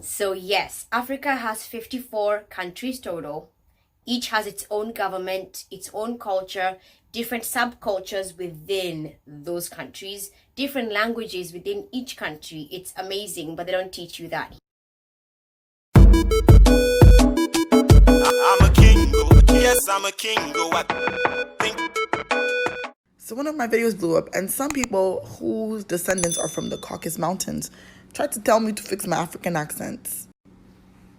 So yes, Africa has 54 countries total. Each has its own government, its own culture, different subcultures within those countries, different languages within each country. It's amazing, but they don't teach you that. I'm a kingo. Yes, I'm a kingo. So one of my videos blew up, and some people whose descendants are from the Caucasus Mountains tried to tell me to fix my African accents.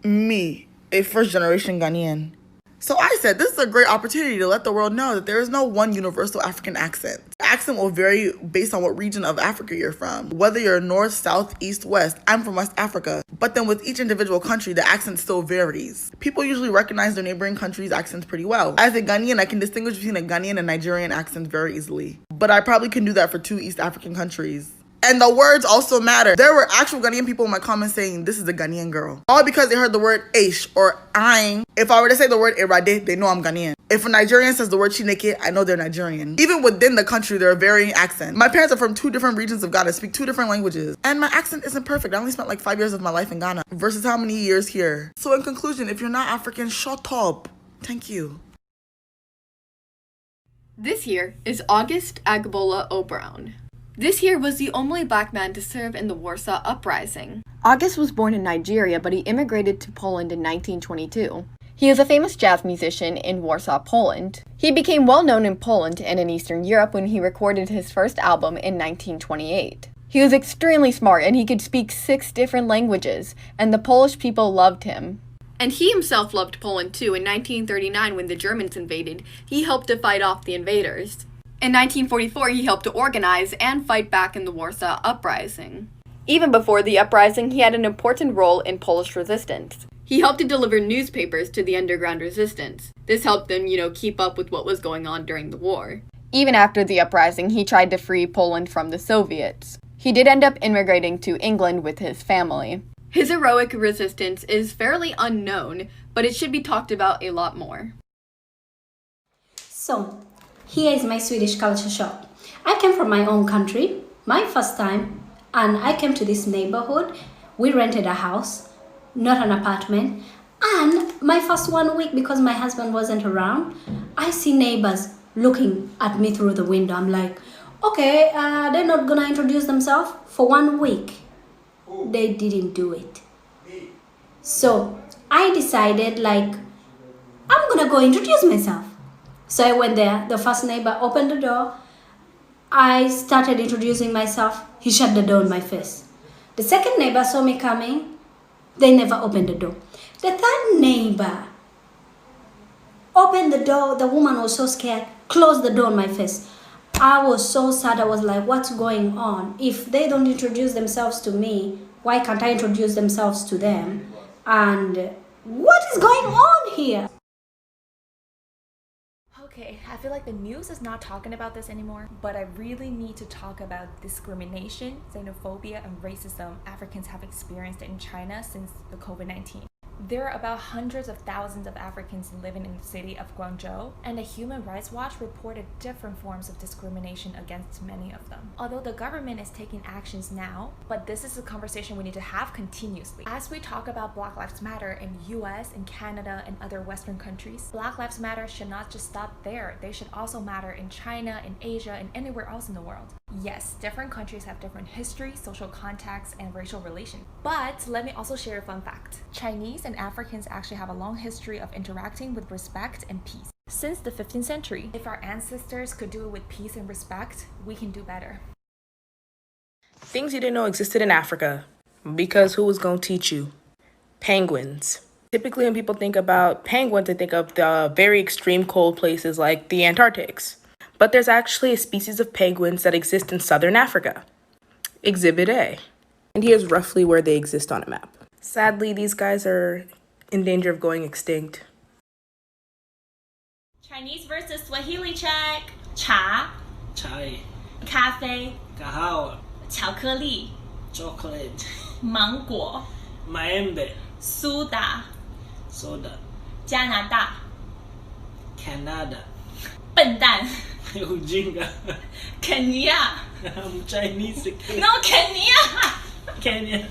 Me, a first-generation Ghanaian. So I said, this is a great opportunity to let the world know that there is no one universal African accent. The accent will vary based on what region of Africa you're from. Whether you're north, south, east, west, I'm from West Africa. But then with each individual country, the accent still varies. People usually recognize their neighboring countries' accents pretty well. As a Ghanaian, I can distinguish between a Ghanaian and Nigerian accents very easily. But I probably can do that for 2 East African countries. And the words also matter. There were actual Ghanaian people in my comments saying, this is a Ghanaian girl. All because they heard the word ish or aing. If I were to say the word irade, they know I'm Ghanaian. If a Nigerian says the word chineke, I know they're Nigerian. Even within the country, there are varying accents. My parents are from 2 different regions of Ghana, speak 2 different languages. And my accent isn't perfect. I only spent like 5 years of my life in Ghana versus how many years here. So in conclusion, if you're not African, shut up. Thank you. This year is August Agbola Browne. This year was the only black man to serve in the Warsaw Uprising. August was born in Nigeria, but he immigrated to Poland in 1922. He is a famous jazz musician in Warsaw, Poland. He became well known in Poland and in Eastern Europe when he recorded his first album in 1928. He was extremely smart and he could speak 6 different languages, and the Polish people loved him. And he himself loved Poland too. In 1939, when the Germans invaded, he helped to fight off the invaders. In 1944, he helped to organize and fight back in the Warsaw Uprising. Even before the uprising, he had an important role in Polish resistance. He helped to deliver newspapers to the underground resistance. This helped them, keep up with what was going on during the war. Even after the uprising, he tried to free Poland from the Soviets. He did end up immigrating to England with his family. His heroic resistance is fairly unknown, but it should be talked about a lot more. So, here is my Swedish culture shock. I came from my own country, my first time, and I came to this neighborhood. We rented a house, not an apartment. And my first 1 week, because my husband wasn't around, I see neighbors looking at me through the window. I'm like, okay, they're not gonna introduce themselves for 1 week. They didn't do it. So I decided I'm gonna go introduce myself. So I went there. The first neighbor opened the door. I started introducing myself. He shut the door in my face. The second neighbor saw me coming. They never opened the door. The third neighbor opened the door. The woman was so scared, closed the door in my face. I was so sad. I was like, what's going on? If they don't introduce themselves to me, why can't I introduce themselves to them? And what is going on here? Okay, I feel like the news is not talking about this anymore, but I really need to talk about discrimination, xenophobia, and racism Africans have experienced in China since the COVID-19. There are about hundreds of thousands of Africans living in the city of Guangzhou, and the Human Rights Watch reported different forms of discrimination against many of them. Although the government is taking actions now, but this is a conversation we need to have continuously. As we talk about Black Lives Matter in US, in Canada, and other Western countries, Black Lives Matter should not just stop there. They should also matter in China, in Asia, and anywhere else in the world. Yes, different countries have different history, social contacts, and racial relations. But let me also share a fun fact. Chinese and Africans actually have a long history of interacting with respect and peace. Since the 15th century, if our ancestors could do it with peace and respect, we can do better. Things you didn't know existed in Africa. Because who was going to teach you? Penguins. Typically when people think about penguins, they think of the very extreme cold places like the Antarctics. But there's actually a species of penguins that exist in southern Africa. Exhibit A. And here's roughly where they exist on a map. Sadly, these guys are in danger of going extinct. Chinese versus Swahili check. Cha. Chai. Cafe. Kahawa. 巧克力 Chocolate. 芒果 Maembe. 苏打 Soda. 加拿大 Canada. 笨蛋 Ujinga. 肯尼亚 I'm Chinese. No 肯尼亚 Kenya.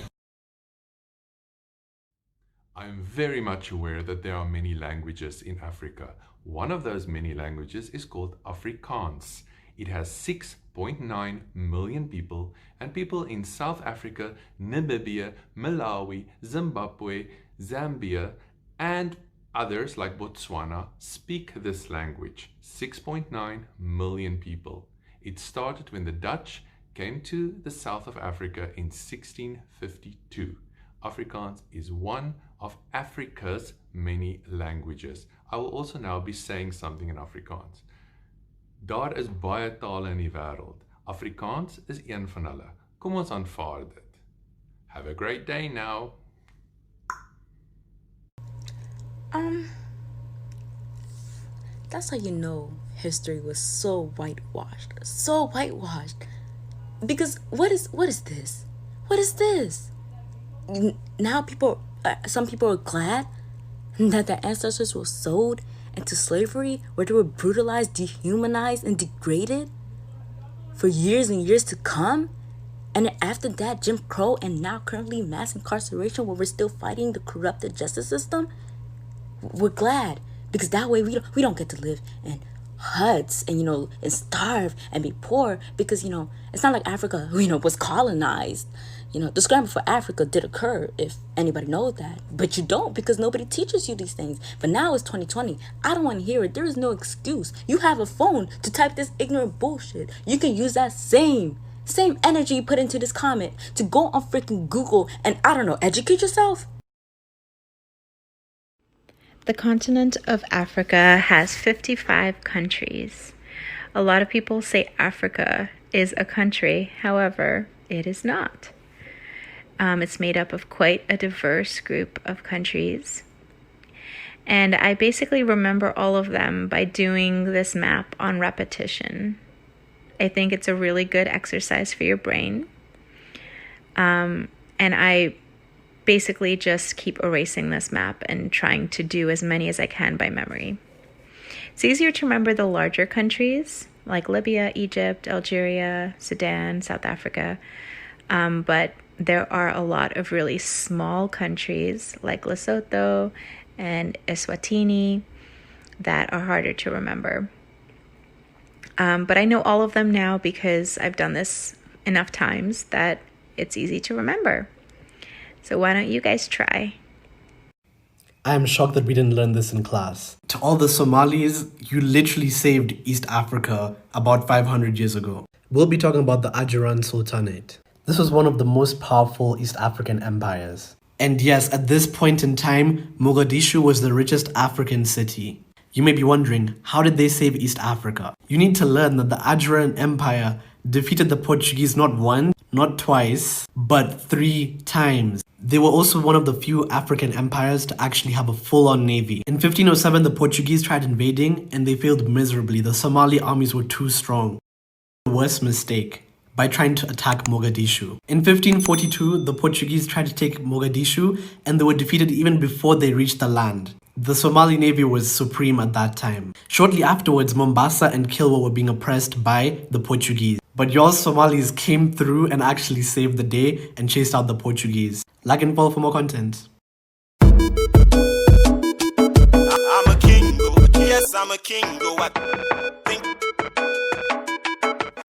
I'm very much aware that there are many languages in Africa. One of those many languages is called Afrikaans. It has 6.9 million people, and people in South Africa, Namibia, Malawi, Zimbabwe, Zambia, and others like Botswana speak this language. 6.9 million people. It started when the Dutch came to the south of Africa in 1652. Afrikaans is one of Africa's many languages. I will also now be saying something in Afrikaans. Daar is baie tale in die wêreld. Afrikaans is een van hulle. Kom ons aanvaar dit. Have a great day now. That's how you know history was so whitewashed. So whitewashed. Because what is this? What is this? Now some people are glad that their ancestors were sold into slavery, where they were brutalized, dehumanized, and degraded for years and years to come. And then after that, Jim Crow, and now currently mass incarceration, where we're still fighting the corrupted justice system. We're glad, because that way we don't get to live in huts and and starve and be poor, because it's not like Africa was colonized. The scramble for Africa did occur, if anybody knows that, but you don't, because nobody teaches you these things. But now it's 2020. I don't want to hear it. There is no excuse. You have a phone to type this ignorant bullshit. You can use that same energy you put into this comment to go on freaking Google and, educate yourself. The continent of Africa has 55 countries. A lot of people say Africa is a country. However, it is not. It's made up of quite a diverse group of countries. And I basically remember all of them by doing this map on repetition. I think it's a really good exercise for your brain. And I basically just keep erasing this map and trying to do as many as I can by memory. It's easier to remember the larger countries like Libya, Egypt, Algeria, Sudan, South Africa. But there are a lot of really small countries like Lesotho and Eswatini that are harder to remember. But I know all of them now because I've done this enough times that it's easy to remember. So why don't you guys try? I am shocked that we didn't learn this in class. To all the Somalis, you literally saved East Africa about 500 years ago. We'll be talking about the Ajuran Sultanate. This was one of the most powerful East African empires. And yes, at this point in time, Mogadishu was the richest African city. You may be wondering, how did they save East Africa? You need to learn that the Ajuran Empire defeated the Portuguese not once, not twice, but 3 times. They were also one of the few African empires to actually have a full-on navy. In 1507, the Portuguese tried invading and they failed miserably. The Somali armies were too strong. The worst mistake, by trying to attack Mogadishu. In 1542, the Portuguese tried to take Mogadishu and they were defeated even before they reached the land. The Somali navy was supreme at that time. Shortly afterwards, Mombasa and Kilwa were being oppressed by the Portuguese. But y'all Somalis came through and actually saved the day and chased out the Portuguese. Like and follow for more content. I'm a king, yes, I'm a king.